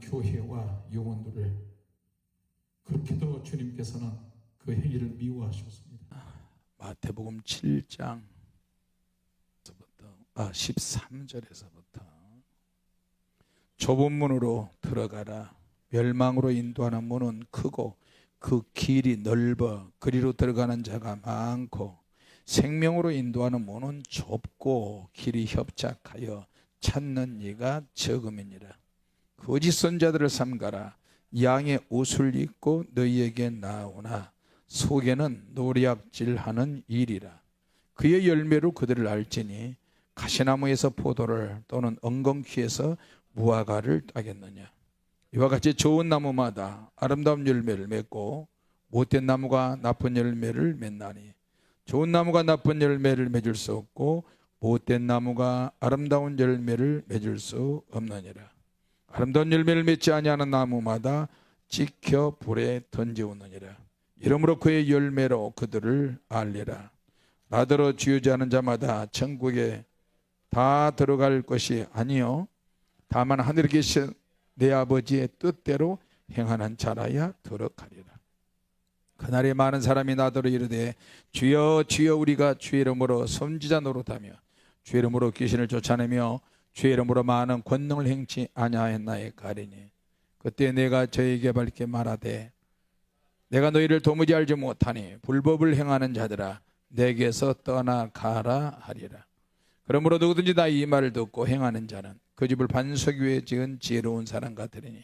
교회와 영혼들을 그렇게도 주님께서는 그 행위를 미워하셨습니다. 마태복음 7장 13절에서부터 좁은 문으로 들어가라. 멸망으로 인도하는 문은 크고 그 길이 넓어 그리로 들어가는 자가 많고 생명으로 인도하는 문은 좁고 길이 협착하여 찾는 이가 적음이니라. 거짓 선자들을 삼가라. 양의 옷을 입고 너희에게 나오나 속에는 노략질하는 일이라. 그의 열매로 그들을 알지니 가시나무에서 포도를 또는 엉겅퀴에서 무화과를 따겠느냐. 이와 같이 좋은 나무마다 아름다운 열매를 맺고 못된 나무가 나쁜 열매를 맺나니 좋은 나무가 나쁜 열매를 맺을 수 없고 못된 나무가 아름다운 열매를 맺을 수 없느니라. 아름다운 열매를 맺지 아니하는 나무마다 찍혀 불에 던지우느니라. 이러므로 그의 열매로 그들을 알리라. 나더러 주유자하는 자마다 천국에 다 들어갈 것이 아니요 다만 하늘에 계신 내 아버지의 뜻대로 행하는 자라야 들어가리라. 그날에 많은 사람이 나더러 이르되 주여 주여 우리가 주의 이름으로 선지자 노릇하며 주의 이름으로 귀신을 쫓아내며 주의 이름으로 많은 권능을 행치 아니하였나이까 하리니 그때 내가 저에게 밝게 말하되 내가 너희를 도무지 알지 못하니 불법을 행하는 자들아 내게서 떠나가라 하리라. 그러므로 누구든지 나의 이 말을 듣고 행하는 자는 그 집을 반석 위에 지은 지혜로운 사람 같으리니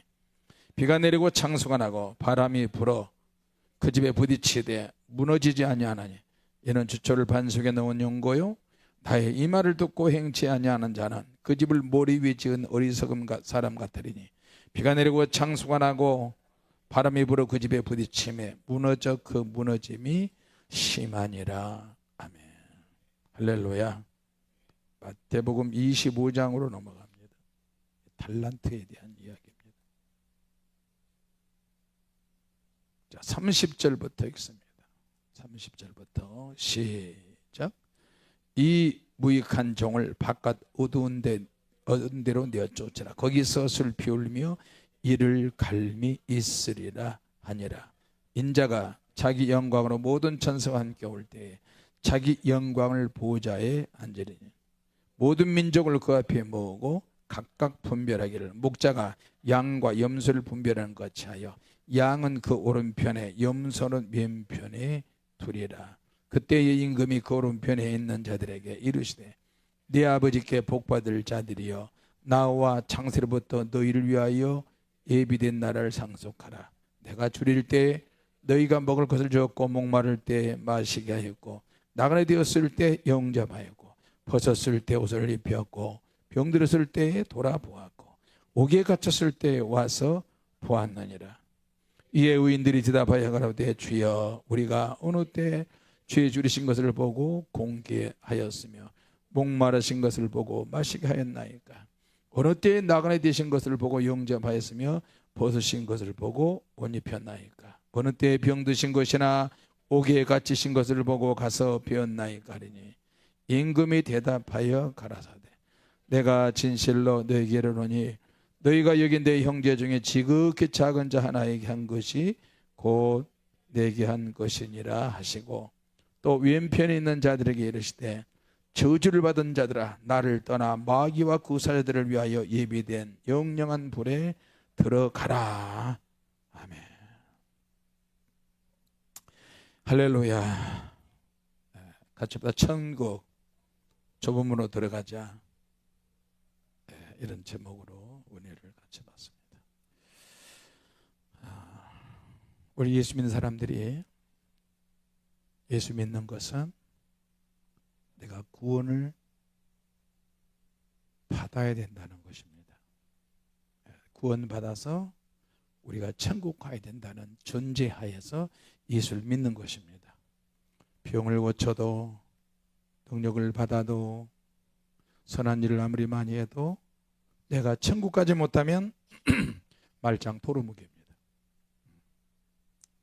비가 내리고 창수가 나고 바람이 불어 그 집에 부딪히되 무너지지 아니하나니 이는 주초를 반석에 넣은 용고요 나의 이 말을 듣고 행치 아니하는 자는 그 집을 모리 위에 지은 어리석은 사람 같으리니 비가 내리고 창수가 나고 바람이 불어 그 집에 부딪힘에 무너져 그 무너짐이 심하니라. 아멘. 할렐루야. 마태복음 25장으로 넘어갑니다. 달란트에 대한 이야기입니다. 자, 30절부터 읽습니다. 30절부터 시작. 이 무익한 종을 바깥 어두운 데로 내어쫓으라. 거기서 슬피 울며 이를 갈미 있으리라 하니라. 인자가 자기 영광으로 모든 천사와 함께 올 때에 자기 영광을 보좌에 앉으리니 모든 민족을 그 앞에 모으고 각각 분별하기를 목자가 양과 염소를 분별하는 것 같이 하여 양은 그 오른편에 염소는 왼편에 두리라. 그때의 임금이 그 오른편에 있는 자들에게 이르시되 네 아버지께 복받을 자들이여 나와 창세로부터 너희를 위하여 예비된 나라를 상속하라. 내가 줄일 때 너희가 먹을 것을 주었고 목마를 때 마시게 하였고 나그네 되었을 때 영접하였고 벗었을 때 옷을 입혔고 병들었을 때에 돌아보았고 옥에 갇혔을 때에 와서 보았느니라. 이에 의인들이 대답하여 가로되 주여 우리가 어느 때 주의 줄이신 것을 보고 공개하였으며 목마르신 것을 보고 마시게 하였나이까. 어느 때에 나그네 되신 것을 보고 영접하였으며 벗으신 것을 보고 옷 입혔나이까. 어느 때에 병드신 것이나 옥에 갇히신 것을 보고 가서 배웠나이까 하리니 임금이 대답하여 가라사대 내가 진실로 너희에게 이르노니 너희가 여기 내 형제 중에 지극히 작은 자 하나에게 한 것이 곧 내게 한 것이니라 하시고 또 왼편에 있는 자들에게 이르시되 저주를 받은 자들아 나를 떠나 마귀와 구사자들을 위하여 예비된 영영한 불에 들어가라. 아멘. 할렐루야. 같이 보다 천국 좁은 문으로 들어가자. 이런 제목으로 은혜를 같이 받습니다. 우리 예수 믿는 사람들이 예수 믿는 것은 내가 구원을 받아야 된다는 것입니다. 구원 받아서 우리가 천국 가야 된다는 전제하에서 예수를 믿는 것입니다. 병을 고쳐도 능력을 받아도 선한 일을 아무리 많이 해도 내가 천국 가지 못하면 말짱 도루묵입니다.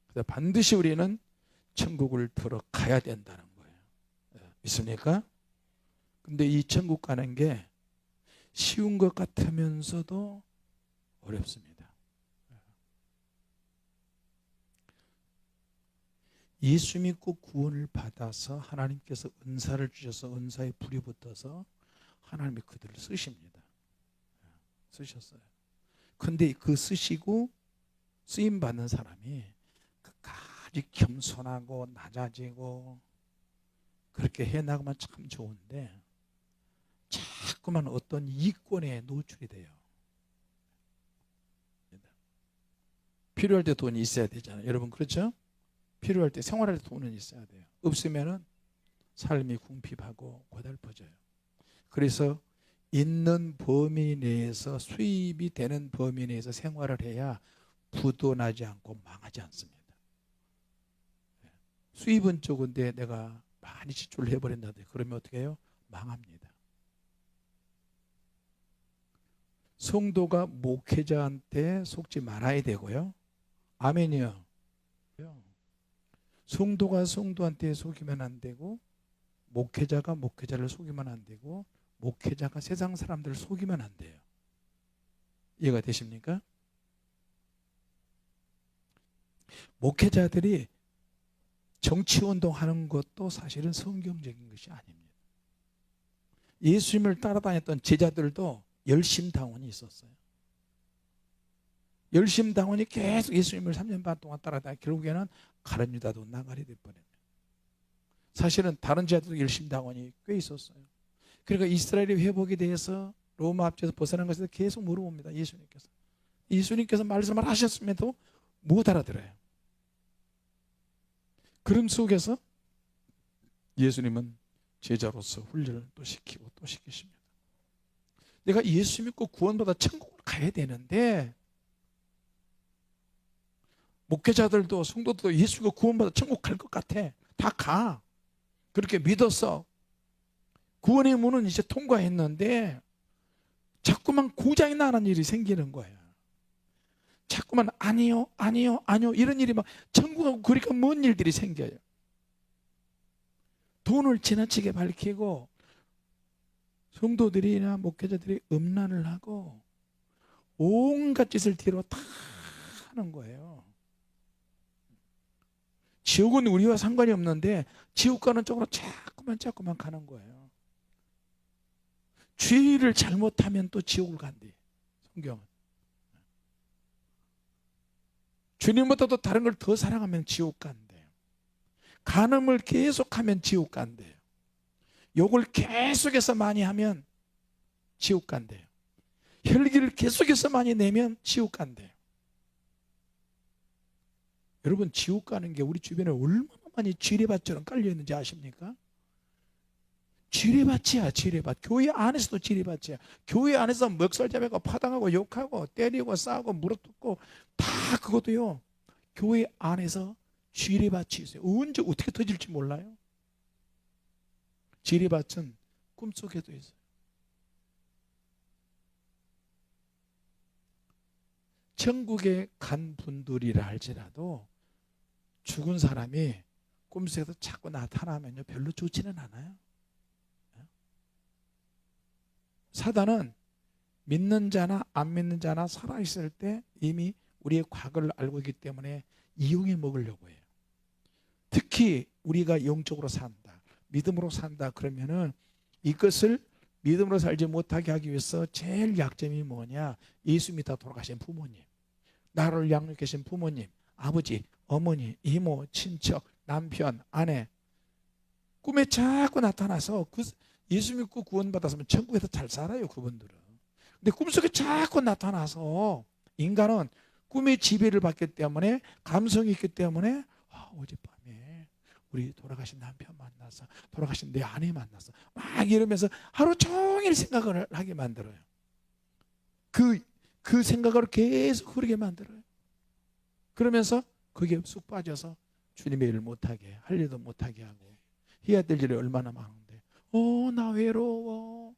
그래서 반드시 우리는 천국을 들어가야 된다는 거예요. 믿습니까? 근데 이 천국 가는 게 쉬운 것 같으면서도 어렵습니다. 예수 믿고 구원을 받아서 하나님께서 은사를 주셔서 은사에 불이 붙어서 하나님이 그들을 쓰십니다. 쓰셨어요. 근데 그 쓰시고 쓰임 받는 사람이 끝까지 겸손하고 낮아지고 그렇게 해나가면 참 좋은데 자꾸만 어떤 이권에 노출이 돼요. 필요할 때 돈이 있어야 되잖아요. 여러분 그렇죠? 필요할 때 생활할 때 돈은 있어야 돼요. 없으면은 삶이 궁핍하고 고달퍼져요. 그래서 있는 범위 내에서 수입이 되는 범위 내에서 생활을 해야 부도 나지 않고 망하지 않습니다. 수입은 적은데 내가 많이 지출을 해버린다. 그러면 어떻게 해요? 망합니다. 성도가 목회자한테 속지 말아야 되고요. 아멘이요. 성도가 성도한테 속이면 안 되고 목회자가 목회자를 속이면 안 되고 목회자가 세상 사람들을 속이면 안 돼요. 이해가 되십니까? 목회자들이 정치운동하는 것도 사실은 성경적인 것이 아닙니다. 예수님을 따라다녔던 제자들도 열심당원이 있었어요. 열심당원이 계속 예수님을 3년 반 동안 따라다니 결국에는 가룟 유다도 나가리 돼버려요. 사실은 다른 제자들도 열심당원이 꽤 있었어요. 그러니까 이스라엘의 회복에 대해서 로마 압제에서 벗어난 것에 대해서 계속 물어봅니다. 예수님께서 말씀을 하셨음에도 못 알아들어요. 그런 속에서 예수님은 제자로서 훈련을 또 시키고 또 시키십니다. 내가 예수 믿고 구원받아 천국을 가야 되는데 목회자들도 성도들도 예수 믿고 구원받아 천국 갈 것 같아. 다 가. 그렇게 믿었어. 구원의 문은 이제 통과했는데 자꾸만 고장이 나는 일이 생기는 거예요. 자꾸만 아니요 이런 일이 막 천국하고 그러니까 먼 일들이 생겨요. 돈을 지나치게 밝히고 성도들이나 목회자들이 음란을 하고 온갖 짓을 뒤로 다 하는 거예요. 지옥은 우리와 상관이 없는데 지옥 가는 쪽으로 자꾸만 가는 거예요. 죄를 잘못하면 또 지옥을 간대, 성경은. 주님보다도 다른 걸 더 사랑하면 지옥 간대요. 간음을 계속하면 지옥 간대요. 욕을 계속해서 많이 하면 지옥 간대요. 혈기를 계속해서 많이 내면 지옥 간대요. 여러분 지옥 가는 게 우리 주변에 얼마나 많이 지뢰밭처럼 깔려있는지 아십니까? 지뢰밭이야, 지뢰밭. 교회 안에서도 지뢰밭이야. 교회 안에서 먹살잡아고 파당하고 욕하고 때리고 싸우고 물어뜯고 다 그것도요 교회 안에서 지뢰밭이 있어요. 언제 어떻게 터질지 몰라요. 지뢰밭은 꿈속에도 있어요. 천국에 간 분들이라 할지라도 죽은 사람이 꿈속에서 자꾸 나타나면요 별로 좋지는 않아요. 사단은 믿는 자나 안 믿는 자나 살아있을 때 이미 우리의 과거를 알고 있기 때문에 이용해 먹으려고 해요. 특히 우리가 영적으로 산다, 믿음으로 산다 그러면은 이것을 믿음으로 살지 못하게 하기 위해서 제일 약점이 뭐냐? 예수 믿다 돌아가신 부모님, 나를 양육해 계신 부모님, 아버지, 어머니, 이모, 친척, 남편, 아내 꿈에 자꾸 나타나서 예수 믿고 구원받았으면 천국에서 잘 살아요, 그분들은. 근데 꿈속에 자꾸 나타나서 인간은 꿈의 지배를 받기 때문에 감성이 있기 때문에 어젯밤에 우리 돌아가신 남편 만나서 돌아가신 내 아내 만나서 막 이러면서 하루 종일 생각을 하게 만들어요. 그 생각으로 계속 흐르게 만들어요. 그러면서 그게 쑥 빠져서 주님의 일을 못하게, 할 일도 못하게 하고 해야 될 일이 얼마나 많은데 나 외로워,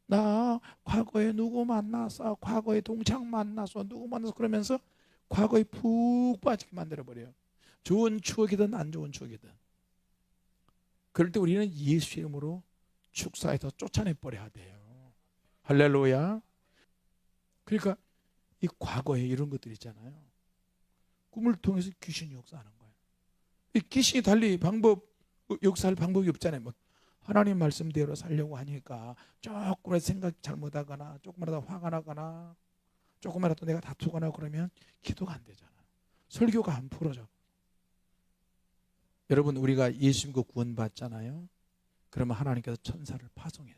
나 과거에 누구 만나서, 과거에 동창 만나서, 누구 만나서 그러면서 과거에 푹 빠지게 만들어버려요. 좋은 추억이든 안 좋은 추억이든. 그럴 때 우리는 예수 이름으로 축사해서 쫓아내버려야 돼요. 할렐루야. 그러니까 이 과거에 이런 것들 있잖아요. 꿈을 통해서 귀신이 역사하는 거예요. 이 귀신이 달리 역사할 방법이 없잖아요. 뭐 하나님 말씀대로 살려고 하니까 조금이라도 생각 잘못하거나 조금이라도 화가 나거나 조금이라도 내가 다투거나 그러면 기도가 안 되잖아. 설교가 안 풀어져. 여러분, 우리가 예수 믿고 구원받잖아요. 그러면 하나님께서 천사를 파송해요.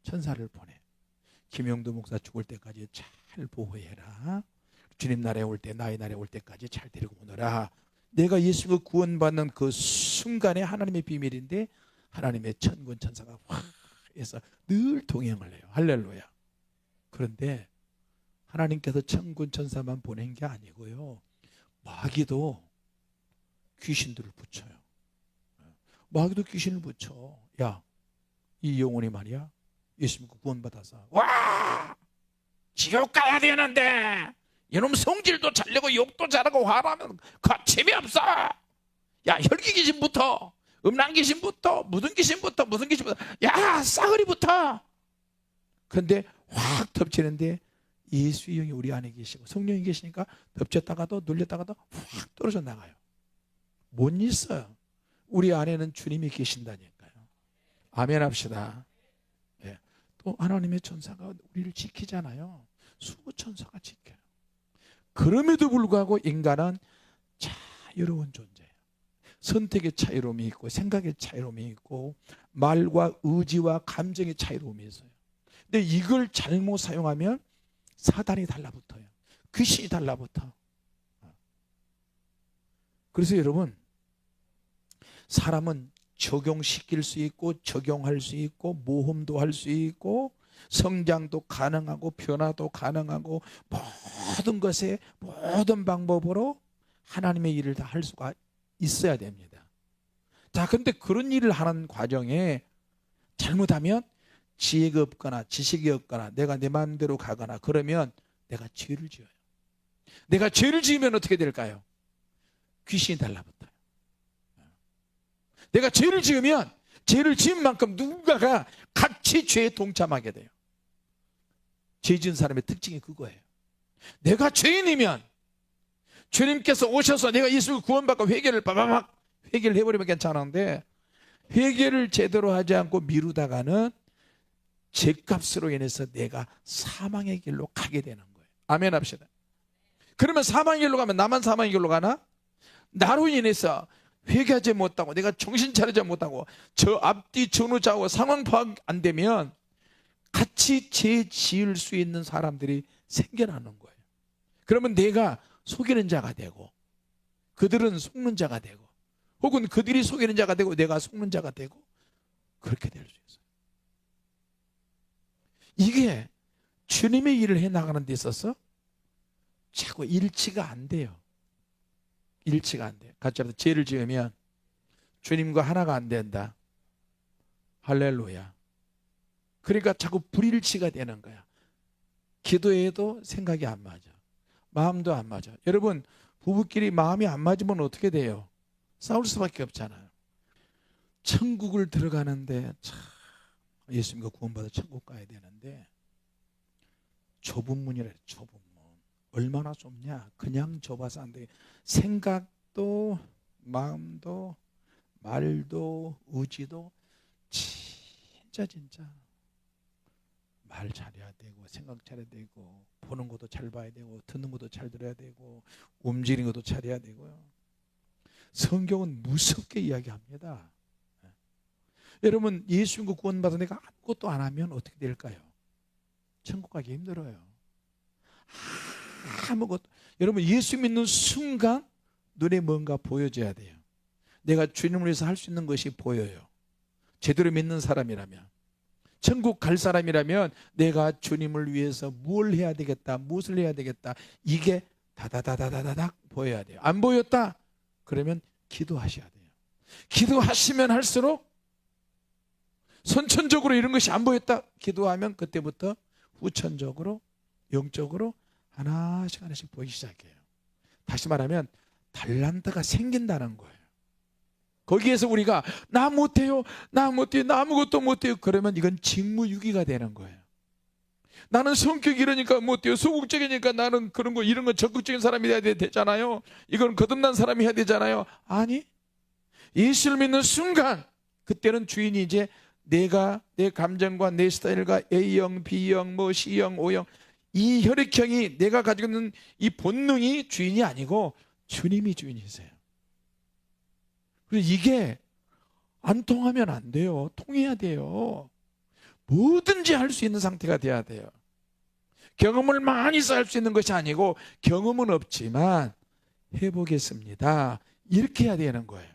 천사를 보내. 김영도 목사 죽을 때까지 잘 보호해라. 주님 나라에 올 때, 나의 나라에 올 때까지 잘 데리고 오너라. 내가 예수 믿고 구원받는 그 순간에 하나님의 비밀인데 하나님의 천군 천사가 확 해서 늘 동행을 해요. 할렐루야. 그런데 하나님께서 천군 천사만 보낸 게 아니고요, 마귀도 귀신들을 붙여요. 마귀도 귀신을 붙여. 야, 이 영혼이 말이야, 예수 믿고 구원받아서 와, 지옥 가야 되는데 이놈 성질도 잘내고 욕도 잘하고 화나면 재미없어. 야, 혈기 귀신부터, 음란 귀신부터, 무슨 귀신부터, 야, 싸그리부터. 그런데 확 덮치는데 예수의 영이 우리 안에 계시고 성령이 계시니까 덮쳤다가도 눌렸다가도 확 떨어져 나가요. 못 있어요. 우리 안에는 주님이 계신다니까요. 아멘 합시다. 예. 또 하나님의 천사가 우리를 지키잖아요. 수천사가 지켜요. 그럼에도 불구하고 인간은 자유로운 존재예요. 선택의 차이로움이 있고 생각의 차이로움이 있고 말과 의지와 감정의 차이로움이 있어요. 근데 이걸 잘못 사용하면 사단이 달라붙어요. 귀신이 달라붙어. 그래서 여러분, 사람은 적용시킬 수 있고 적용할 수 있고 모험도 할 수 있고 성장도 가능하고 변화도 가능하고 모든 것에 모든 방법으로 하나님의 일을 다 할 수가 있어야 됩니다. 자, 근데 그런 일을 하는 과정에 잘못하면 지혜가 없거나 지식이 없거나 내가 내 마음대로 가거나 그러면 내가 죄를 지어요. 내가 죄를 지으면 어떻게 될까요? 귀신이 달라붙어요. 내가 죄를 지으면 죄를 지은 만큼 누군가가 같이 죄에 동참하게 돼요. 죄 지은 사람의 특징이 그거예요. 내가 죄인이면 주님께서 오셔서 내가 예수를 구원받고 회개를 빠바박 회개를 해버리면 괜찮은데 회개를 제대로 하지 않고 미루다가는 죄값으로 인해서 내가 사망의 길로 가게 되는 거예요. 아멘 합시다. 그러면 사망의 길로 가면 나만 사망의 길로 가나? 나로 인해서 회개하지 못하고 내가 정신 차리지 못하고 저 앞뒤 전후좌우 상황 파악 안 되면 같이 죄 지을 수 있는 사람들이 생겨나는 거예요. 그러면 내가 속이는 자가 되고 그들은 속는 자가 되고 혹은 그들이 속이는 자가 되고 내가 속는 자가 되고 그렇게 될 수 있어요. 이게 주님의 일을 해나가는 데 있어서 자꾸 일치가 안 돼요. 일치가 안 돼요. 같이 합시다. 죄를 지으면 주님과 하나가 안 된다. 할렐루야. 그러니까 자꾸 불일치가 되는 거야. 기도해도 생각이 안 맞아. 마음도 안 맞아. 여러분, 부부끼리 마음이 안 맞으면 어떻게 돼요? 싸울 수밖에 없잖아요. 천국을 들어가는데 참 예수 믿고 구원받아 천국 가야 되는데 좁은 문이래. 좁은 문. 얼마나 좁냐? 그냥 좁아서 안 돼. 생각도 마음도 말도 의지도 진짜 말 잘해야 되고 생각 잘해야 되고 보는 것도 잘 봐야 되고 듣는 것도 잘 들어야 되고 움직이는 것도 잘해야 되고요. 성경은 무섭게 이야기합니다. 여러분, 예수 믿고 구원받아 내가 아무것도 안 하면 어떻게 될까요? 천국 가기 힘들어요. 아무것도. 여러분, 예수 믿는 순간 눈에 뭔가 보여져야 돼요. 내가 주님을 위해서 할 수 있는 것이 보여요. 제대로 믿는 사람이라면, 천국 갈 사람이라면 내가 주님을 위해서 뭘 해야 되겠다, 무엇을 해야 되겠다, 이게 다다다다다닥 보여야 돼요. 안 보였다? 그러면 기도하셔야 돼요. 기도하시면 할수록 선천적으로 이런 것이 안 보였다 기도하면 그때부터 후천적으로 영적으로 하나씩 보이기 시작해요. 다시 말하면 달란트가 생긴다는 거예요. 거기에서 우리가 나 못해요, 나 아무것도 못해요 그러면 이건 직무유기가 되는 거예요. 나는 성격이 이러니까 뭐 어때요? 소극적이니까 나는 그런 거 이런 거 적극적인 사람이 돼야 되잖아요. 이건 거듭난 사람이 해야 되잖아요. 아니, 예수를 믿는 순간 그때는 주인이 이제 내가 내 감정과 내 스타일과 A형, B형, 뭐 C형, O형 이 혈액형이 내가 가지고 있는 이 본능이 주인이 아니고 주님이 주인이세요. 그래서 이게 안 통하면 안 돼요. 통해야 돼요. 뭐든지 할 수 있는 상태가 돼야 돼요. 경험을 많이 쌓을 수 있는 것이 아니고 경험은 없지만 해보겠습니다. 이렇게 해야 되는 거예요.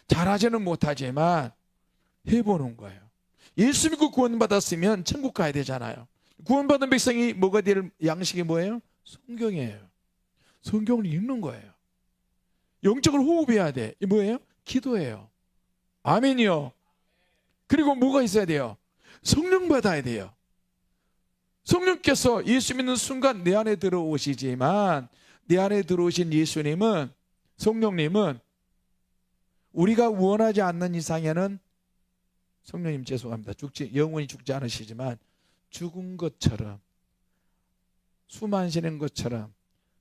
잘하지는 못하지만 해보는 거예요. 예수 믿고 구원받았으면 천국 가야 되잖아요. 구원받은 백성이 뭐가 될 양식이 뭐예요? 성경이에요. 성경을 읽는 거예요. 영적으로 호흡해야 돼. 이 뭐예요? 기도예요. 아멘이요. 그리고 뭐가 있어야 돼요? 성령 받아야 돼요. 성령께서 예수 믿는 순간 내 안에 들어오시지만 내 안에 들어오신 예수님은, 성령님은 우리가 원하지 않는 이상에는, 성령님 죄송합니다, 영원히 죽지 않으시지만 죽은 것처럼 숨 안 쉬는 것처럼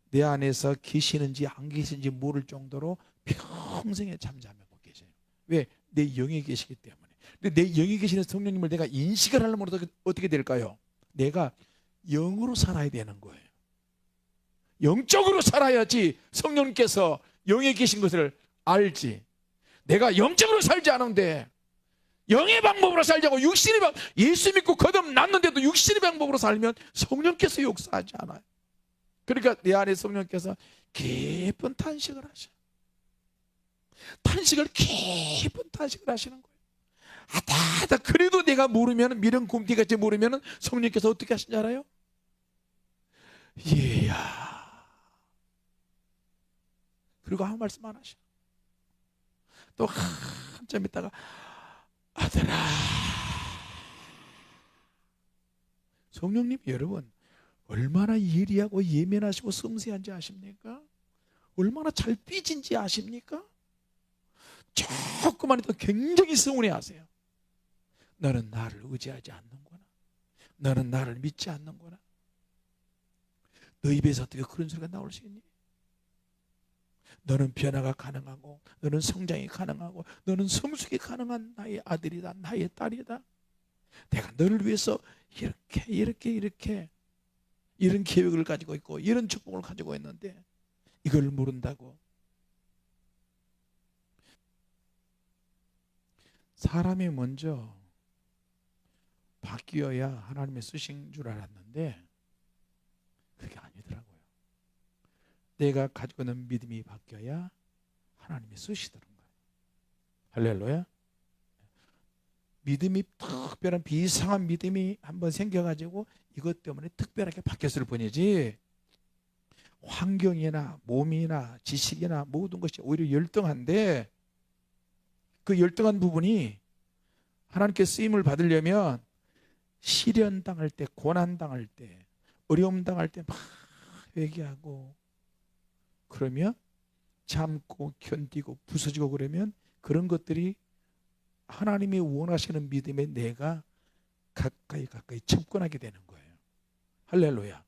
내 안에서 계시는지 안 계시는지 모를 정도로 평생에 잠잠하고 계세요. 왜? 내 영에 계시기 때문에. 근데 내 영에 계시는 성령님을 내가 인식을 하려면 어떻게 될까요? 내가 영으로 살아야 되는 거예요. 영적으로 살아야지 성령님께서 영에 계신 것을 알지. 내가 영적으로 살지 않은데 영의 방법으로 살자고 육신의 예수 믿고 거듭났는데도 육신의 방법으로 살면 성령께서 역사하지 않아요. 그러니까 내 안에 성령께서 깊은 탄식을 하셔. 깊은 탄식을 하시는 거예요. 아다 그래도 내가 모르면, 미련 곰띠같이 모르면 성령께서 어떻게 하시는지 알아요? 예야. 그리고 아무 말씀 안 하셔. 또 한참 있다가 아들아. 성령님 여러분 얼마나 예리하고 예민하시고 섬세한지 아십니까? 얼마나 잘 삐진지 아십니까? 조금만 해도 굉장히 서운해하세요. 너는 나를 의지하지 않는구나. 너는 나를 믿지 않는구나. 너 입에서 어떻게 그런 소리가 나올 수 있니? 너는 변화가 가능하고 너는 성장이 가능하고 너는 성숙이 가능한 나의 아들이다, 나의 딸이다. 내가 너를 위해서 이렇게 이런 계획을 가지고 있고 이런 축복을 가지고 있는데 이걸 모른다고. 사람이 먼저 바뀌어야 하나님의 쓰신 줄 알았는데 그게 아니더라고요. 내가 가지고 있는 믿음이 바뀌어야 하나님이 쓰시더는 거예요. 할렐루야. 믿음이 특별한 비상한 믿음이 한번 생겨가지고 이것 때문에 특별하게 바뀌었을 뿐이지 환경이나 몸이나 지식이나 모든 것이 오히려 열등한데 그 열등한 부분이 하나님께 쓰임을 받으려면 시련 당할 때, 고난 당할 때, 어려움 당할 때 막 회개하고 그러면 참고 견디고 부서지고 그러면 그런 것들이 하나님이 원하시는 믿음에 내가 가까이 접근하게 되는 거예요. 할렐루야.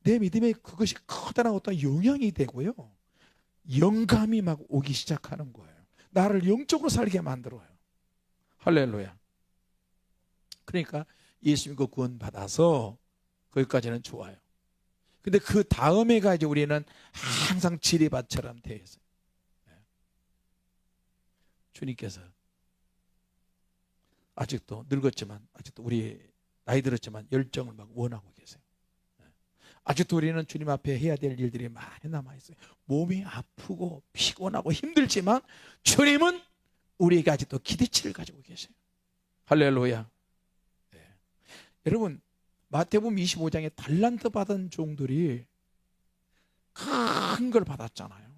내 믿음에 그것이 커다란 어떤 영향이 되고요. 영감이 막 오기 시작하는 거예요. 나를 영적으로 살게 만들어요. 할렐루야. 그러니까 예수 믿고 구원 받아서 거기까지는 좋아요. 근데 그 다음에가 이제 우리는 항상 지뢰밭처럼 되어 있어요. 주님께서 아직도 늙었지만, 아직도 우리 나이 들었지만 열정을 막 원하고 계세요. 아직도 우리는 주님 앞에 해야 될 일들이 많이 남아있어요. 몸이 아프고 피곤하고 힘들지만 주님은 우리에게 아직도 기대치를 가지고 계세요. 할렐루야. 네. 여러분 마태복음 25장에 달란트 받은 종들이 큰 걸 받았잖아요.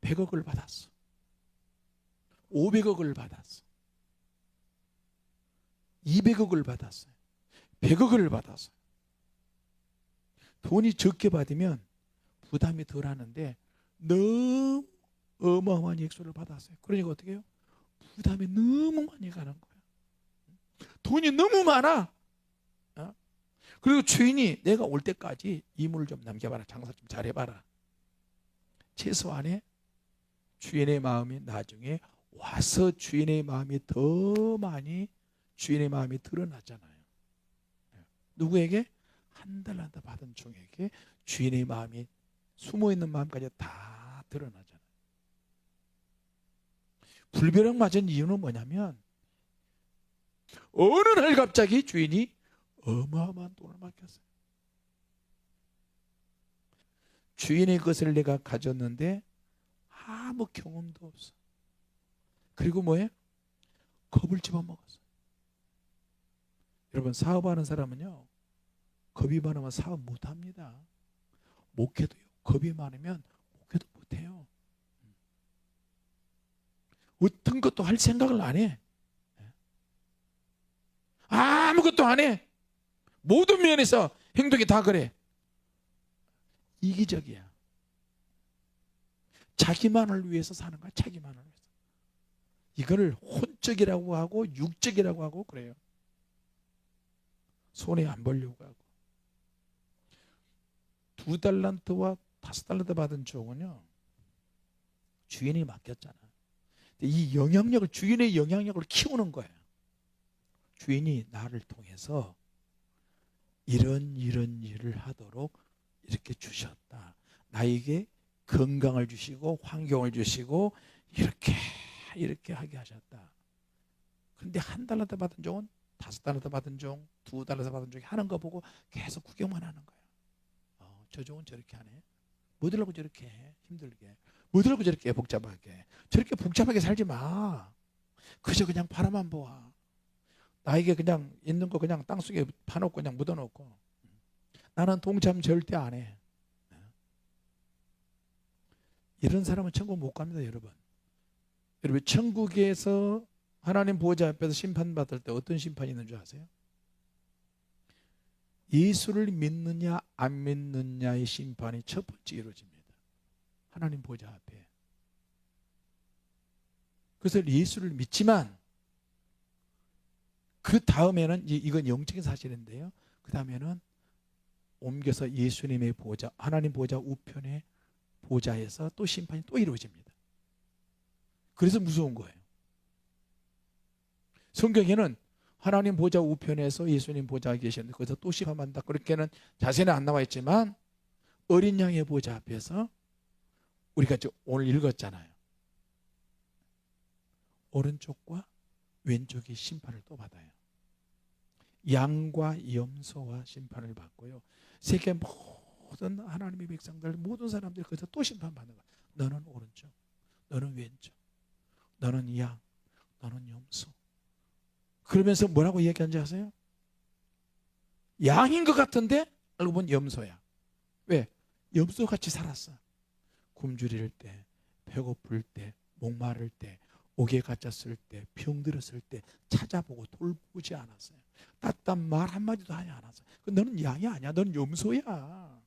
100억을 받았어. 500억을 받았어. 200억을 받았어요. 100억을 받았어요. 돈이 적게 받으면 부담이 덜 하는데 너무 어마어마한 액수를 받았어요. 그러니까 어떻게 해요? 부담이 너무 많이 가는 거예요. 돈이 너무 많아. 어? 그리고 주인이 내가 올 때까지 이물을 좀 남겨봐라. 장사 좀 잘해봐라. 최소한에 주인의 마음이 나중에 와서 주인의 마음이 더 많이 주인의 마음이 드러나잖아요. 누구에게? 한 달란트 받은 종에게 주인의 마음이 숨어있는 마음까지 다 드러나잖아요. 불벼락 맞은 이유는 뭐냐면 어느 날 갑자기 주인이 어마어마한 돈을 맡겼어요. 주인의 것을 내가 가졌는데 아무 경험도 없어. 그리고 뭐예요? 겁을 집어먹었어. 여러분, 사업하는 사람은요, 겁이 많으면 사업 못합니다. 목회도요, 겁이 많으면 목회도 못해요. 어떤 것도 할 생각을 안 해. 아무것도 안 해. 모든 면에서 행동이 다 그래. 이기적이야. 자기만을 위해서 사는 거야. 자기만을 위해서. 이거를 혼적이라고 하고 육적이라고 하고 그래요. 손해 안 보려고 하고. 2달란트와 5달란트 받은 종은요, 주인이 맡겼잖아. 이 영향력을, 주인의 영향력을 키우는 거예요. 주인이 나를 통해서 이런 일을 하도록 이렇게 주셨다. 나에게 건강을 주시고 환경을 주시고 이렇게 하게 하셨다. 그런데 1달란트 받은 종은 5달란트 받은 종, 2달란트 받은 종이 하는 거 보고 계속 구경만 하는 거예요. 저 종은 저렇게 하네. 뭐들라고 저렇게 해? 힘들게. 뭐들라고 저렇게 복잡하게. 저렇게 복잡하게 살지 마. 그저 그냥 바라만 보아. 나에게 그냥 있는 거 그냥 땅속에 파놓고 그냥 묻어놓고. 나는 동참 절대 안 해. 이런 사람은 천국 못 갑니다, 여러분. 여러분, 천국에서 하나님 보호자 앞에서 심판받을 때 어떤 심판이 있는 줄 아세요? 예수를 믿느냐 안 믿느냐의 심판이 첫 번째 이루어집니다. 하나님 보호자 앞에. 그래서 예수를 믿지만 그 다음에는, 이건 영적인 사실인데요, 그 다음에는 옮겨서 예수님의 보호자, 하나님 보호자 우편의 보호자에서 또 심판이 또 이루어집니다. 그래서 무서운 거예요. 성경에는 하나님 보호자 우편에서 예수님 보호자가 계셨는데 거기서 또 심판한다, 그렇게는 자세히는 안 나와 있지만 어린 양의 보호자 앞에서 우리가 오늘 읽었잖아요. 오른쪽과 왼쪽이 심판을 또 받아요. 양과 염소와 심판을 받고요, 세계 모든 하나님의 백성들, 모든 사람들이 거기서 또 심판받는 거예요. 너는 오른쪽, 너는 왼쪽, 너는 양, 너는 염소. 그러면서 뭐라고 얘기하는지 아세요? 양인 것 같은데 알고 보면 염소야. 왜? 염소같이 살았어. 굶주릴 때, 배고플 때, 목마를 때, 옥에 갇혔을 때, 병들었을 때 찾아보고 돌보지 않았어요. 따뜻한 말 한마디도 하지 않았어요. 너는 양이 아니야. 너는 염소야.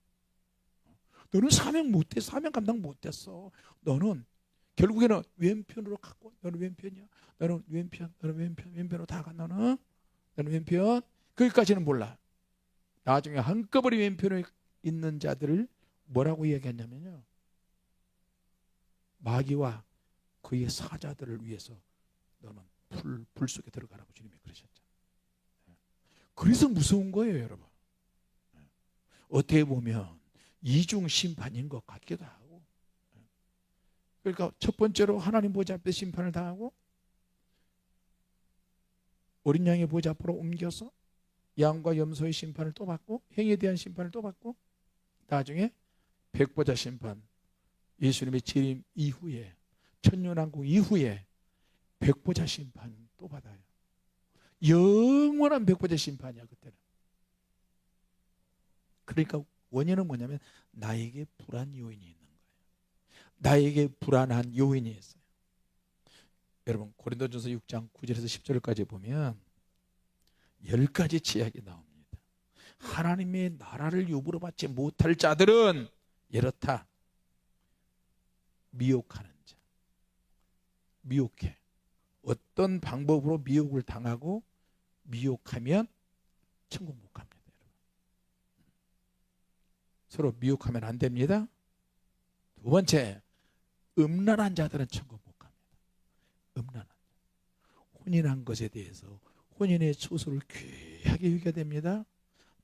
너는 사명 못했어. 사명 감당 못했어. 너는 결국에는 왼편으로 갔고, 너는 왼편이야. 너는 왼편, 너는 왼편, 왼편으로 다 간 너는 왼편. 거기까지는 몰라. 나중에 한꺼번에 왼편에 있는 자들을 뭐라고 얘기했냐면요, 마귀와 그의 사자들을 위해서 너는 불 속에 들어가라고 주님이 그러셨죠. 그래서 무서운 거예요, 여러분. 어떻게 보면 이중 심판인 것 같기도 하고. 그러니까 첫 번째로 하나님 보좌 앞에 심판을 당하고, 어린 양의 보좌 앞으로 옮겨서 양과 염소의 심판을 또 받고, 행위에 대한 심판을 또 받고, 나중에 백보자 심판, 예수님의 재림 이후에, 천년왕국 이후에 백보자 심판 또 받아요. 영원한 백보자 심판이야, 그때는. 그러니까 원인은 뭐냐면 나에게 불안 요인이 있는 거예요. 나에게 불안한 요인이 있어요. 여러분, 고린도전서 6장 9절에서 10절까지 보면 10가지 제약이 나옵니다. 하나님의 나라를 유부로 받지 못할 자들은 이렇다. 미혹하는 자, 미혹해. 어떤 방법으로 미혹을 당하고 미혹하면 천국 못 갑니다. 여러분. 서로 미혹하면 안 됩니다. 두 번째, 음란한 자들은 천국 못 갑니다. 음란한 자. 혼인한 것에 대해서 혼인의 초소를 귀하게 여겨야 됩니다.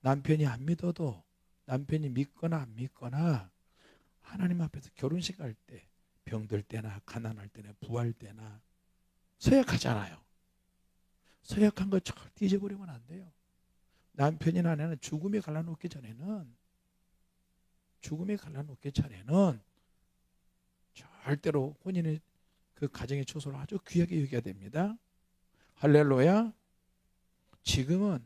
남편이 안 믿어도, 남편이 믿거나 안 믿거나 하나님 앞에서 결혼식 할 때, 병들 때나 가난할 때나 부할 때나 서약하잖아요. 서약한 거 절대 잊어버리면 안 돼요. 남편이나 아내는 죽음에 갈라놓기 전에는 절대로 혼인의 그 가정의 초소를 아주 귀하게 여겨야 됩니다. 할렐루야. 지금은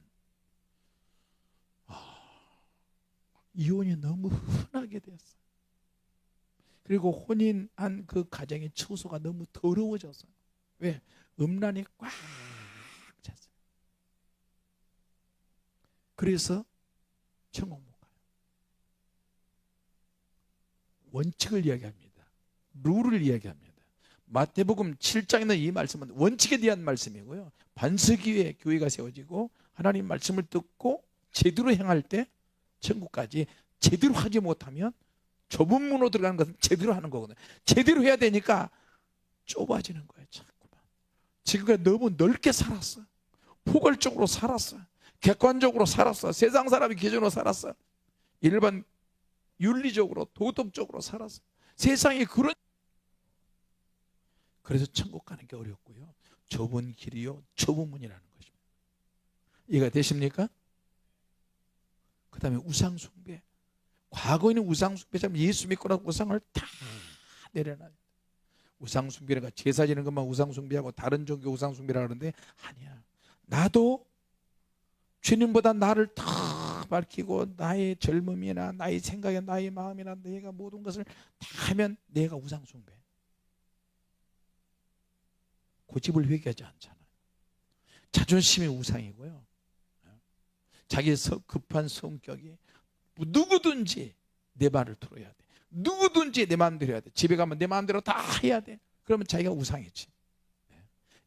이혼이 너무 흔하게 되었어요. 그리고 혼인한 그 가정의 초소가 너무 더러워졌어요. 왜? 음란이 꽉 찼어요. 그래서 천국 못 가요. 원칙을 이야기합니다. 룰을 이야기합니다. 마태복음 7장에는 이 말씀은 원칙에 대한 말씀이고요. 반석 위에 교회가 세워지고 하나님 말씀을 듣고 제대로 행할 때 천국까지, 제대로 하지 못하면 좁은 문으로 들어가는 것은 제대로 하는 거거든요. 제대로 해야 되니까 좁아지는 거예요. 자꾸만. 지금까지 너무 넓게 살았어. 포괄적으로 살았어. 객관적으로 살았어. 세상 사람의 기준으로 살았어. 일반 윤리적으로 도덕적으로 살았어. 세상이 그래서 천국 가는 게 어렵고요. 좁은 길이요, 좁은 문이라는 것입니다. 이해가 되십니까? 그 다음에 우상숭배. 과거에는 우상숭배자면 예수 믿거나 우상을 다 내려놔요. 우상숭배가 제사 지는 것만 우상숭배하고 다른 종교 우상숭배라 하는데 아니야. 나도 주님보다 나를 다 밝히고 나의 젊음이나 나의 생각이나 나의 마음이나 내가 모든 것을 다 하면 내가 우상숭배. 고집을 회개하지 않잖아요. 자존심이 우상이고요. 자기 급한 성격이 누구든지 내 말을 들어야 돼. 누구든지 내 마음대로 해야 돼. 집에 가면 내 마음대로 다 해야 돼. 그러면 자기가 우상이지.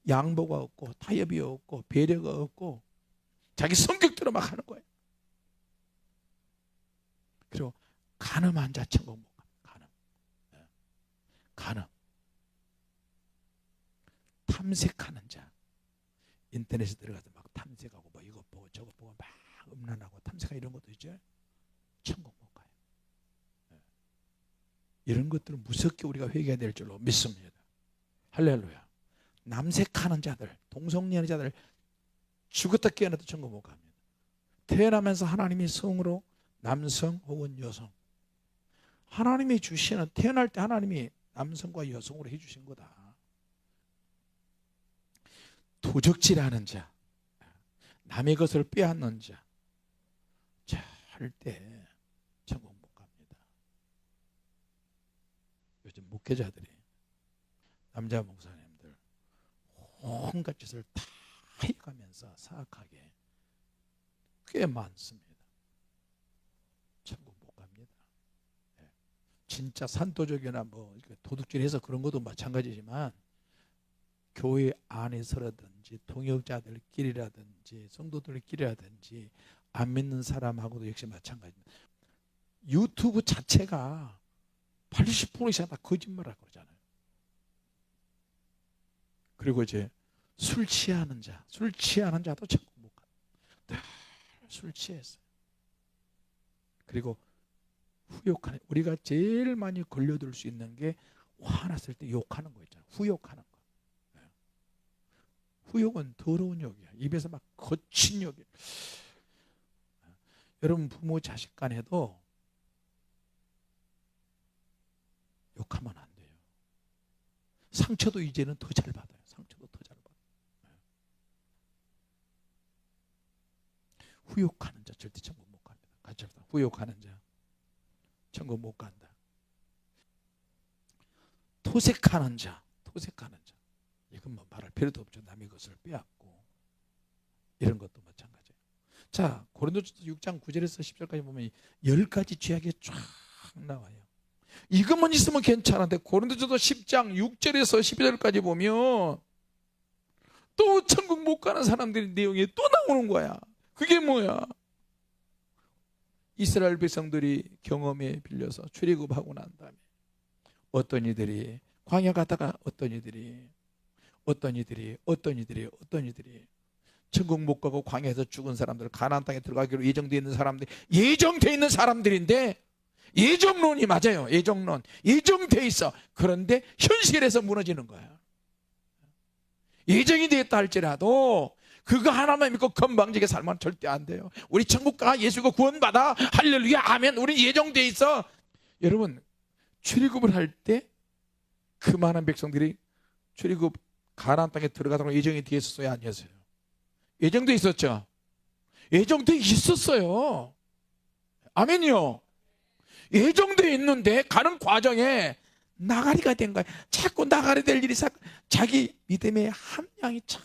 양보가 없고 타협이 없고 배려가 없고 자기 성격대로 막 하는 거예요. 그리고 간음한 자 천국 못 가. 간음. 탐색하는 자. 인터넷에 들어가서 막 탐색하고 뭐 이거 보고 저거 보고 막 음란하고 탐색하고 이런 것도 있죠. 천국 못 가요. 이런 것들은 무섭게 우리가 회개해야 될 줄로 믿습니다. 할렐루야. 남색하는 자들, 동성애하는 자들 죽었다 깨어나도 천국 못 갑니다. 태어나면서 하나님이 성으로 남성 혹은 여성, 하나님이 주시는, 태어날 때 하나님이 남성과 여성으로 해주신 거다. 도적질하는 자, 남의 것을 빼앗는 자, 절대 천국 못 갑니다. 요즘 목회자들이, 남자 목사님들 온갖 짓을 다 해가면서 사악하게 꽤 많습니다. 천국 못 갑니다. 진짜 산도적이나 뭐 도둑질해서 그런 것도 마찬가지지만 교회 안에서라든지 동역자들끼리라든지 성도들끼리라든지 안 믿는 사람하고도 역시 마찬가지입니다. 유튜브 자체가 80% 이상 다 거짓말하고 그러잖아요. 그리고 이제 술 취하는 자도 천국 못 가. 술 취했어요. 그리고 후욕하는, 우리가 제일 많이 걸려들 수 있는 게 화났을 때 욕하는 거 있잖아요. 후욕하는 거. 후욕은 더러운 욕이야. 입에서 막 거친 욕이야. 여러분 부모 자식 간에도 욕하면 안 돼요. 상처도 이제는 더 잘 받아요. 상처도 더 잘 받아요. 후욕하는 자 절대 천국 못 갑니다. 같이 합시다. 후욕하는 자 천국 못 간다. 토색하는 자 이건 뭐 말할 필요도 없죠. 남의 것을 빼앗고 이런 것도 마찬가지예요. 자, 고린도전서 6장 9절에서 10절까지 보면 10가지 죄악이 쫙 나와요. 이것만 있으면 괜찮은데 고린도전서 10장 6절에서 12절까지 보면 또 천국 못 가는 사람들의 내용이 또 나오는 거야. 그게 뭐야? 이스라엘 백성들이 경험에 빌려서 출애굽하고 난 다음에 어떤 이들이 광야 가다가 어떤 이들이 천국 못 가고 광야에서 죽은 사람들, 가나안 땅에 들어가기로 예정되어 있는 사람들, 예정되어 있는 사람들인데, 예정론이 맞아요. 예정론 예정되어 있어. 그런데 현실에서 무너지는 거야. 예정이 되었다 할지라도 그거 하나만 믿고 건방지게 살면 절대 안 돼요. 우리 천국 가, 예수가 구원받아, 할렐루야 아멘, 우리 예정되어 있어. 여러분, 출애굽을 할 때 그 많은 백성들이 출애굽 가나안 땅에 들어가도록 예정이 되어 있었어요, 아니었어요? 예정되어 있었죠. 예정되어 있었어요. 아멘이요. 예정되어 있는데 가는 과정에 나가리가 된 거야. 자꾸 나가리 될 일이 자기 믿음의 함량이 참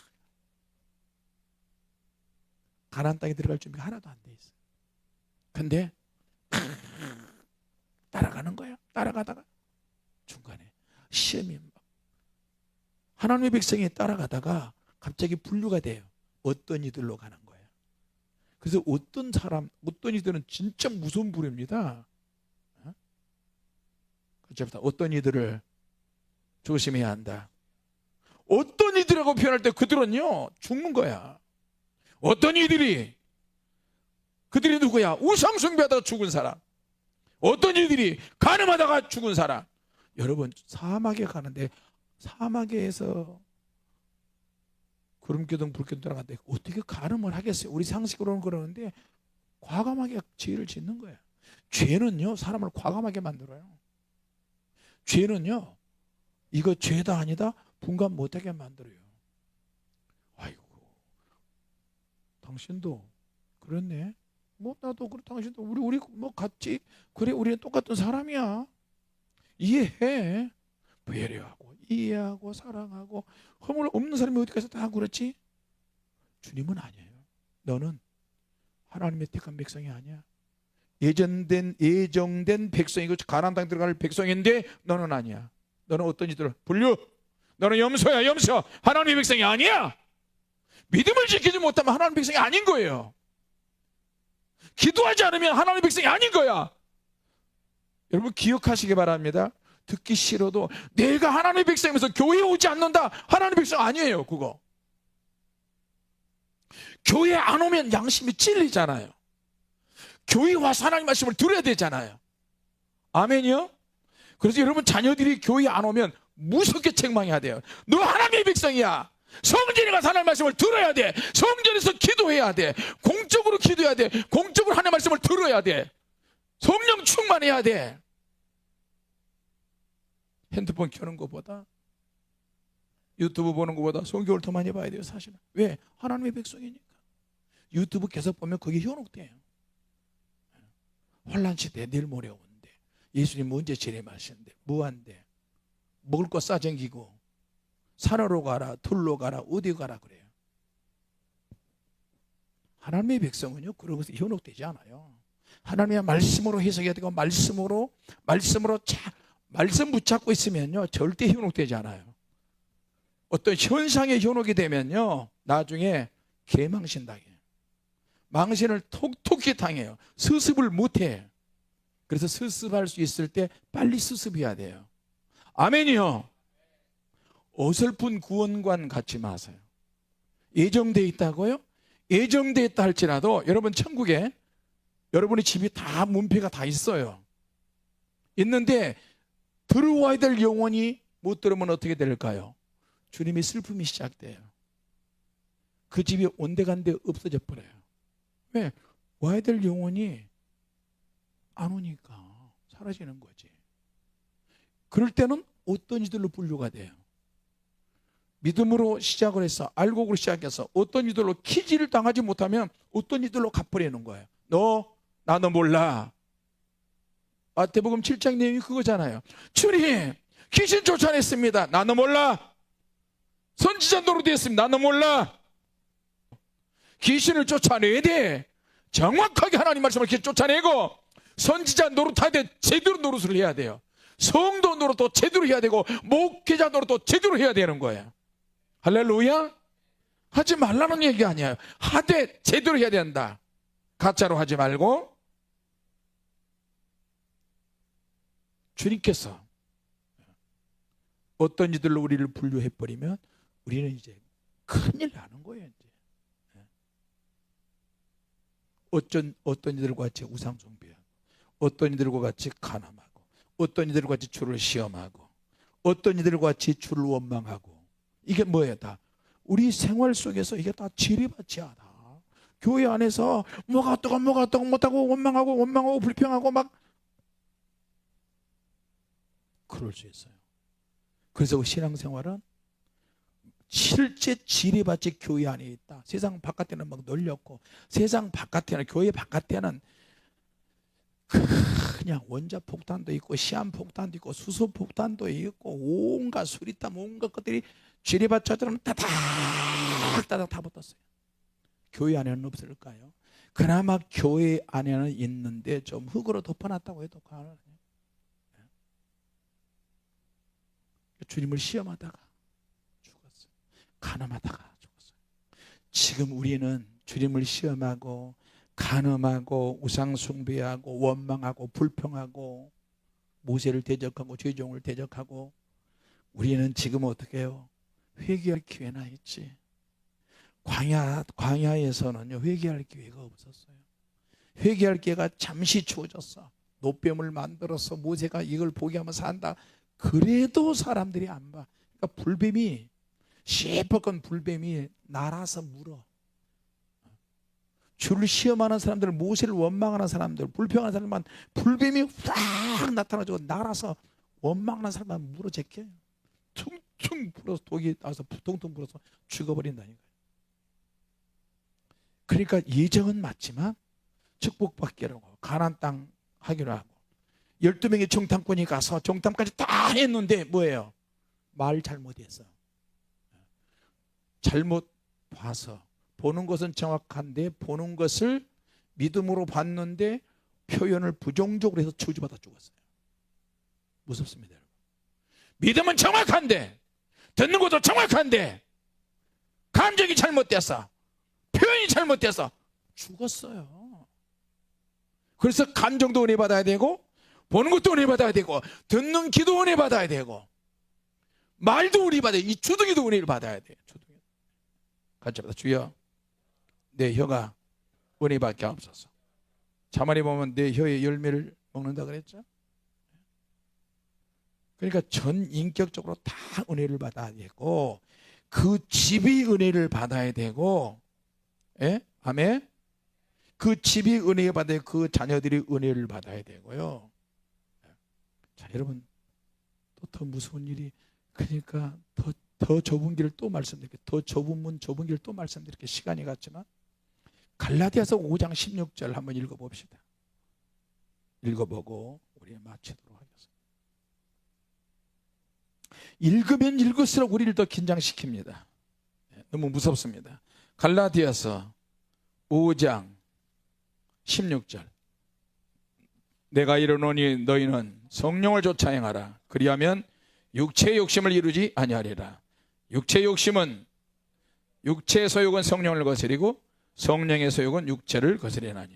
가나안 땅에 들어갈 준비가 하나도 안 돼 있어. 근데 따라가는 거야. 따라가다가 중간에 시험이 막 하나님의 백성이 따라가다가 갑자기 분류가 돼요. 어떤 이들로 가는 거예요. 그래서 어떤 이들은 진짜 무서운 부류입니다. 어떤 이들을 조심해야 한다. 어떤 이들이라고 표현할 때 그들은요 죽는 거야. 어떤 이들이, 그들이 누구야? 우상 숭배하다가 죽은 사람. 어떤 이들이 간음하다가 죽은 사람. 여러분, 사막에 가는데 사막에서 구름기둥 불기둥 들어가는데 어떻게 간음을 하겠어요? 우리 상식으로는 그러는데 과감하게 죄를 짓는 거예요. 죄는요 사람을 과감하게 만들어요. 죄는요 이거 죄다 아니다 분간 못하게 만들어요. 아이고, 당신도 그렇네. 뭐 나도 그래, 당신도 우리 뭐 같지. 그래, 우리는 똑같은 사람이야. 이해해. 배려하고 이해하고 사랑하고. 허물 없는 사람이 어디 가서 다 그렇지? 주님은 아니에요. 너는 하나님의 택한 백성이 아니야. 예정된 백성이고 가나안 땅 들어갈 백성인데 너는 아니야. 너는 어떤 이들 분류. 너는 염소야, 염소. 하나님의 백성이 아니야. 믿음을 지키지 못하면 하나님의 백성이 아닌 거예요. 기도하지 않으면 하나님의 백성이 아닌 거야. 여러분 기억하시기 바랍니다. 듣기 싫어도 내가 하나님의 백성이면서 교회에 오지 않는다, 하나님의 백성 아니에요. 그거 교회 안 오면 양심이 찔리잖아요. 교회 와서 하나님 말씀을 들어야 되잖아요. 아멘이요? 그래서 여러분 자녀들이 교회 안 오면 무섭게 책망해야 돼요. 너 하나님의 백성이야. 성전에 가서 하나님 말씀을 들어야 돼. 성전에서 기도해야 돼. 공적으로 기도해야 돼. 공적으로 하나님 말씀을 들어야 돼. 성령 충만해야 돼. 핸드폰 켜는 것보다, 유튜브 보는 것보다 성경을 더 많이 봐야 돼요, 사실은. 왜? 하나님의 백성이니까. 유튜브 계속 보면 그게 현혹돼요. 환란시대 내일 모레 오는데 예수님 언제 재림하시는데 뭐한데, 먹을 거 싸쟁기고 산으로 가라, 들로 가라, 어디 가라 그래요. 하나님의 백성은요 그런 것에 현혹되지 않아요. 하나님의 말씀으로 해석해야 되고 말씀으로 말씀 붙잡고 있으면요 절대 현혹되지 않아요. 어떤 현상에 현혹이 되면요 나중에 개망신 당해요. 망신을 톡톡히 당해요. 수습을 못해. 그래서 수습할 수 있을 때 빨리 수습해야 돼요. 아멘이요. 어설픈 구원관 갖지 마세요. 예정되어 있다고요? 예정되어 있다 할지라도 여러분 천국에 여러분의 집이 다 문패가 다 있어요. 있는데 들어와야 될 영혼이 못 들으면 어떻게 될까요? 주님의 슬픔이 시작돼요. 그 집이 온데간데 없어져 버려요. 왜? 와야 될 영혼이 안 오니까 사라지는 거지. 그럴 때는 어떤 이들로 분류가 돼요? 믿음으로 시작을 해서 알곡으로 시작해서 어떤 이들로 키지를 당하지 못하면 어떤 이들로 갚으려는 거예요. 나너 몰라. 마태복음 7장 내용이 그거잖아요. 주님 귀신 쫓아냈습니다. 나너 몰라. 선지자 노릇했습니다. 나너 몰라. 귀신을 쫓아내야 돼. 정확하게 하나님 말씀을 이렇게 쫓아내고 선지자 노릇할 때 제대로 노릇을 해야 돼요. 성도 노릇도 제대로 해야 되고 목회자 노릇도 제대로 해야 되는 거예요. 할렐루야. 하지 말라는 얘기 아니에요. 하되 제대로 해야 된다. 가짜로 하지 말고. 주님께서 어떤 이들로 우리를 분류해버리면 우리는 이제 큰일 나는 거예요. 이제. 어떤 이들과 같이 우상숭배하고, 어떤 이들과 같이 간음하고, 어떤 이들과 같이 주를 시험하고, 어떤 이들과 같이 주를 원망하고. 이게 뭐예요? 다 우리 생활 속에서 이게 다 지리밭이야. 다 교회 안에서 뭐가 어떠고 못하고 원망하고 불평하고 막 그럴 수 있어요. 그래서 그 신앙생활은 실제 지리밭이 교회 안에 있다. 세상 바깥에는 막 널렸고, 세상 바깥에는, 교회 바깥에는 그냥 원자폭탄도 있고 시한폭탄도 있고 수소폭탄도 있고 온갖 수리탄 온갖 것들이 지리밭처럼 따닥따닥 다 붙었어요. 교회 안에는 없을까요? 그나마 교회 안에는 있는데 좀 흙으로 덮어놨다고 해도 가능해요. 주님을 시험하다가 죽었어요. 간음하다가 죽었어요. 지금 우리는 주님을 시험하고 간음하고 우상숭배하고 원망하고 불평하고 모세를 대적하고 죄종을 대적하고, 우리는 지금 어떻게 해요? 회개할 기회나 있지. 광야에서는요 회개할 기회가 없었어요. 회개할 기회가 잠시 주어졌어. 노뱀을 만들어서 모세가 이걸 보게 하면 산다. 그래도 사람들이 안 봐. 그러니까 불뱀이, 시퍼건 불뱀이 날아서 물어. 주를 시험하는 사람들, 모세를 원망하는 사람들, 불평하는 사람만 불뱀이 확 나타나지고 날아서 원망하는 사람만 물어 제껴요. 퉁퉁 불어서 독이 나서 퉁퉁 불어서 죽어버린다니까요. 그러니까 예정은 맞지만 축복받기로 하고 가나안 땅 하기로 하고 12명의 정탐꾼이 가서 정탐까지 다 했는데 뭐예요? 말 잘못했어. 잘못 봐서, 보는 것은 정확한데 보는 것을 믿음으로 봤는데 표현을 부정적으로 해서 저주받아 죽었어요. 무섭습니다, 여러분. 믿음은 정확한데, 듣는 것도 정확한데 감정이 잘못됐어, 표현이 잘못돼서 죽었어요. 그래서 감정도 은혜 받아야 되고, 보는 것도 은혜 받아야 되고, 듣는 기도 은혜 받아야 되고, 말도 은혜 받아야 돼. 이 주둥이도 은혜를 받아야 돼. 주둥이. 같이 받아. 주여, 내 혀가 은혜 받게 하옵소서. 자만에 보면 내 혀의 열매를 먹는다 그랬죠. 그러니까 전 인격적으로 다 은혜를 받아야 되고, 그 집이 은혜를 받아야 되고, 예? 아멘. 그 집이 은혜 받아야, 그 자녀들이 은혜를 받아야 되고요. 자, 여러분, 또 더 무서운 일이, 그러니까 더 좁은 길을 또 말씀드릴게요. 더 좁은 문, 좁은 길을 또 말씀드릴게요. 시간이 갔지만 갈라디아서 5장 16절 한번 읽어봅시다. 읽어보고 우리 마치도록 하겠습니다. 읽으면 읽을수록 우리를 더 긴장시킵니다. 너무 무섭습니다. 갈라디아서 5장 16절. 내가 이르노니 너희는 성령을 쫓아 행하라. 그리하면 육체의 욕심을 이루지 아니하리라. 육체의 욕심은, 육체의 소욕은 성령을 거스리고 성령의 소욕은 육체를 거스리나니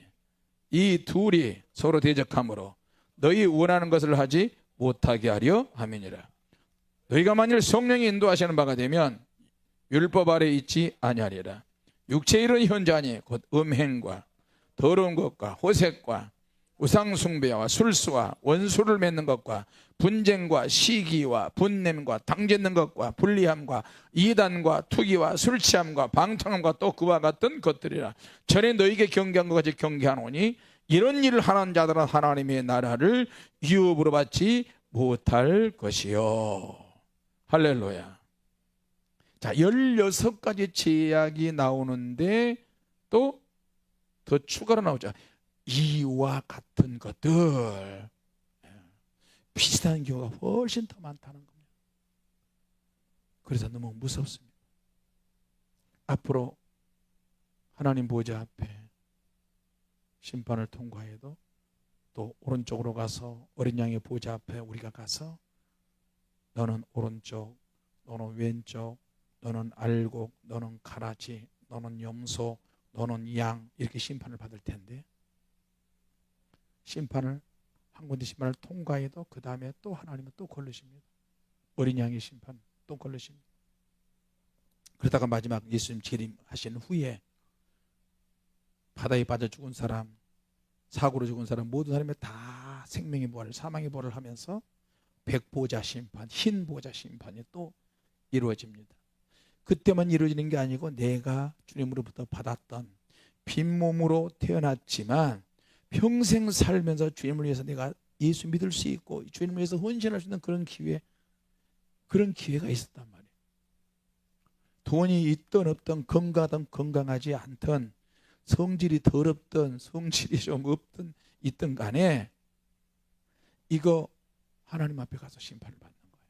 이 둘이 서로 대적하므로 너희 원하는 것을 하지 못하게 하려 함이니라. 너희가 만일 성령이 인도하시는 바가 되면 율법 아래 있지 아니하리라. 육체의 일은 현저하니 곧 음행과 더러운 것과 호색과 우상숭배와 술수와 원수를 맺는 것과 분쟁과 시기와 분냄과 당짓는 것과 불리함과 이단과 투기와 술취함과 방탕함과 또 그와 같은 것들이라. 전에 너희에게 경계한 것 같이 경계하노니 이런 일을 하는 자들은 하나님의 나라를 유업으로 받지 못할 것이요. 할렐루야. 자, 16가지 제약이 나오는데 또 더 추가로 나오죠. 이와 같은 것들, 비슷한 경우가 훨씬 더 많다는 겁니다. 그래서 너무 무섭습니다. 앞으로 하나님 보좌 앞에 심판을 통과해도 또 오른쪽으로 가서 어린 양의 보좌 앞에 우리가 가서 너는 오른쪽, 너는 왼쪽, 너는 알곡, 너는 가라지, 너는 염소, 너는 양, 이렇게 심판을 받을 텐데, 심판을 한 군데 심판을 통과해도 그 다음에 또 하나님은 또 걸르십니다. 어린 양의 심판 또 걸르십니다. 그러다가 마지막 예수님 재림하신 후에 바다에 빠져 죽은 사람, 사고로 죽은 사람, 모든 사람이 다 생명의 부활, 사망의 부활을 하면서 백보자 심판, 흰 보자 심판이 또 이루어집니다. 그때만 이루어지는 게 아니고 내가 주님으로부터 받았던 빈몸으로 태어났지만 평생 살면서 주님을 위해서 내가 예수 믿을 수 있고 주님을 위해서 헌신할 수 있는 그런 기회가 있었단 말이에요. 돈이 있든 없든 건강하든 건강하지 않든 성질이 더럽든 성질이 좀 없든 있든 간에 이거 하나님 앞에 가서 심판을 받는 거예요.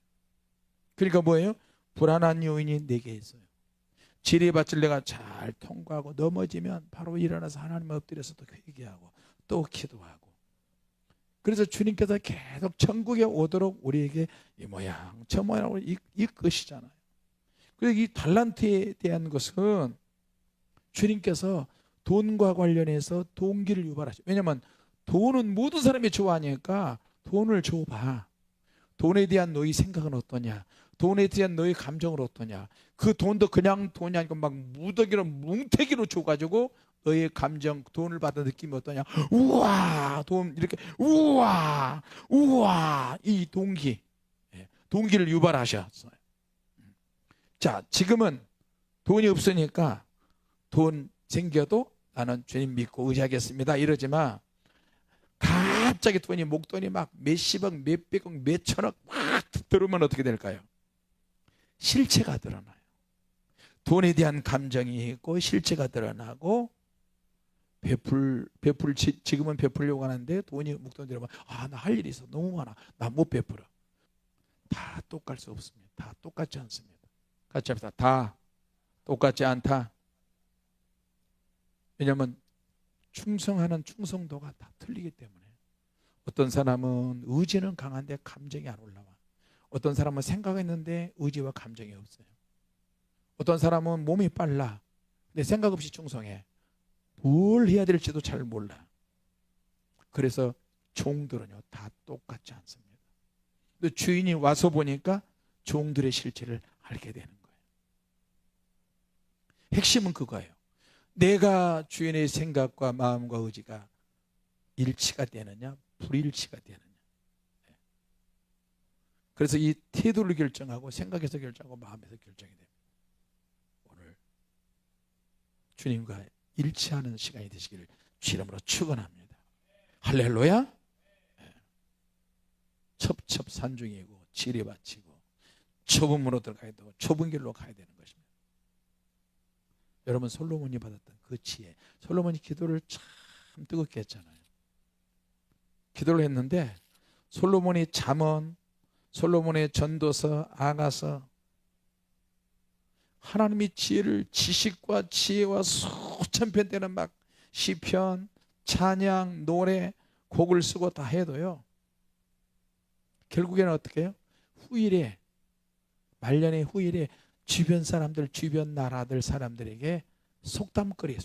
그러니까 뭐예요? 불안한 요인이 내게 있어요. 지뢰밭을 내가 잘 통과하고 넘어지면 바로 일어나서 하나님 엎드려서 또 회개하고 또 기도하고, 그래서 주님께서 계속 천국에 오도록 우리에게 이 모양 저 모양으로 이끄시잖아요. 그리고 이 달란트에 대한 것은 주님께서 돈과 관련해서 동기를 유발하죠. 왜냐하면 돈은 모든 사람이 좋아하니까 돈을 줘봐. 돈에 대한 너희 생각은 어떠냐? 돈에 대한 너희 감정은 어떠냐? 그 돈도 그냥 돈이 아니고 막 무더기로 뭉태기로 줘가지고 너의 감정, 돈을 받은 느낌이 어떠냐? 우와, 돈 이렇게 우와, 우와, 이 동기를 유발하셨어요. 자, 지금은 돈이 없으니까 돈 생겨도 나는 주님 믿고 의지하겠습니다 이러지만 갑자기 돈이 목돈이 막 몇십억, 몇백억, 몇천억 막 들어오면 어떻게 될까요? 실체가 드러나요. 돈에 대한 감정이 있고 실체가 드러나고 지금은 베풀려고 하는데 돈이 목돈 들어오면 나 할 일이 있어 너무 많아 나 못 베풀어. 다 똑같을 수 없습니다. 다 똑같지 않습니다. 같이 합시다. 다 똑같지 않다. 왜냐하면 충성하는 충성도가 다 틀리기 때문에 어떤 사람은 의지는 강한데 감정이 안 올라와. 어떤 사람은 생각했는데 의지와 감정이 없어요. 어떤 사람은 몸이 빨라 근데 생각 없이 충성해. 뭘 해야 될지도 잘 몰라. 그래서 종들은요 다 똑같지 않습니다. 근데 주인이 와서 보니까 종들의 실체를 알게 되는 거예요. 핵심은 그거예요. 내가 주인의 생각과 마음과 의지가 일치가 되느냐 불일치가 되느냐. 그래서 이 태도를 결정하고 생각에서 결정하고 마음에서 결정이 됩니다. 오늘 주님과 일치하는 시간이 되시기를 주 이름으로 축원합니다. 할렐루야. 첩첩산중이고 지뢰밭이고 좁은 문으로 들어가야 되고 좁은 길로 가야 되는 것입니다. 여러분 솔로몬이 받았던 그 지혜, 솔로몬이 기도를 참 뜨겁게 했잖아요. 기도를 했는데 솔로몬이 잠언, 솔로몬의 전도서, 아가서, 하나님의 지식과 지혜와 수천 편 되는 막 시편, 찬양, 노래, 곡을 쓰고 다 해도요 결국에는 어떻게 해요? 후일에 말년의 후일에 주변 사람들, 주변 나라들 사람들에게 속담거리,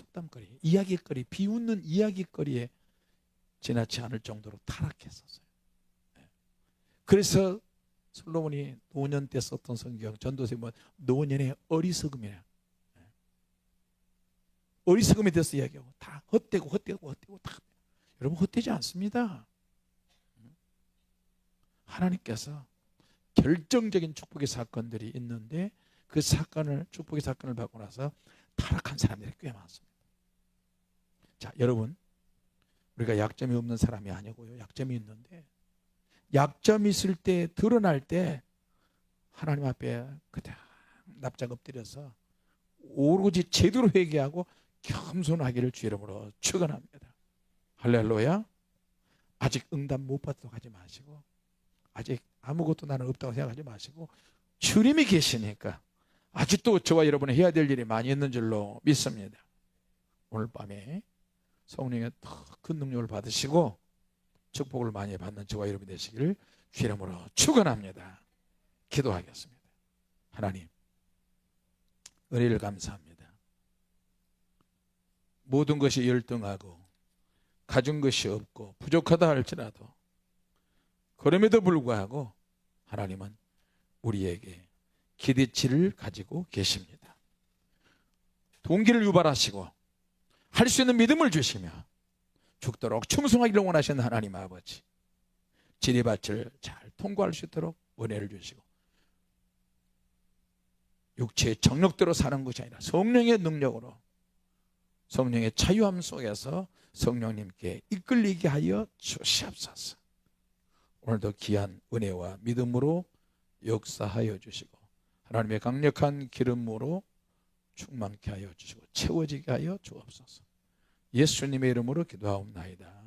이야기거리, 비웃는 이야기거리에 지나치 않을 정도로 타락했었어요. 그래서 솔로몬이 노년 때 썼던 성경 전도서에 보면 노년의 어리석음이라 어리석음에 대해서 이야기하고 다 헛되고 다. 여러분 헛되지 않습니다. 하나님께서 결정적인 축복의 사건들이 있는데 그 축복의 사건을 받고 나서 타락한 사람들이 꽤 많습니다. 자, 여러분 우리가 약점이 없는 사람이 아니고요 약점이 있는데 약점이 있을 때 드러날 때 하나님 앞에 그냥 납작 엎드려서 오로지 제대로 회개하고 겸손하기를 주 이름으로 축원합니다. 할렐루야. 아직 응답 못 받도록 하지 마시고 아직 아무것도 나는 없다고 생각하지 마시고 주님이 계시니까 아직도 저와 여러분이 해야 될 일이 많이 있는 줄로 믿습니다. 오늘 밤에 성령의 더 큰 능력을 받으시고 축복을 많이 받는 저와 여러분이 되시기를 주 이름으로 축원합니다. 기도하겠습니다. 하나님, 은혜를 감사합니다. 모든 것이 열등하고 가진 것이 없고 부족하다 할지라도 그럼에도 불구하고 하나님은 우리에게 기대치를 가지고 계십니다. 동기를 유발하시고 할 수 있는 믿음을 주시며 죽도록 충성하기를 원하시는 하나님 아버지, 지뢰밭을 잘 통과할 수 있도록 은혜를 주시고 육체의 정력대로 사는 것이 아니라 성령의 능력으로, 성령의 자유함 속에서 성령님께 이끌리게 하여 주시옵소서. 오늘도 귀한 은혜와 믿음으로 역사하여 주시고 하나님의 강력한 기름으로 충만케 하여 주시고 채워지게 하여 주옵소서. 예수님의 이름으로 기도하옵나이다.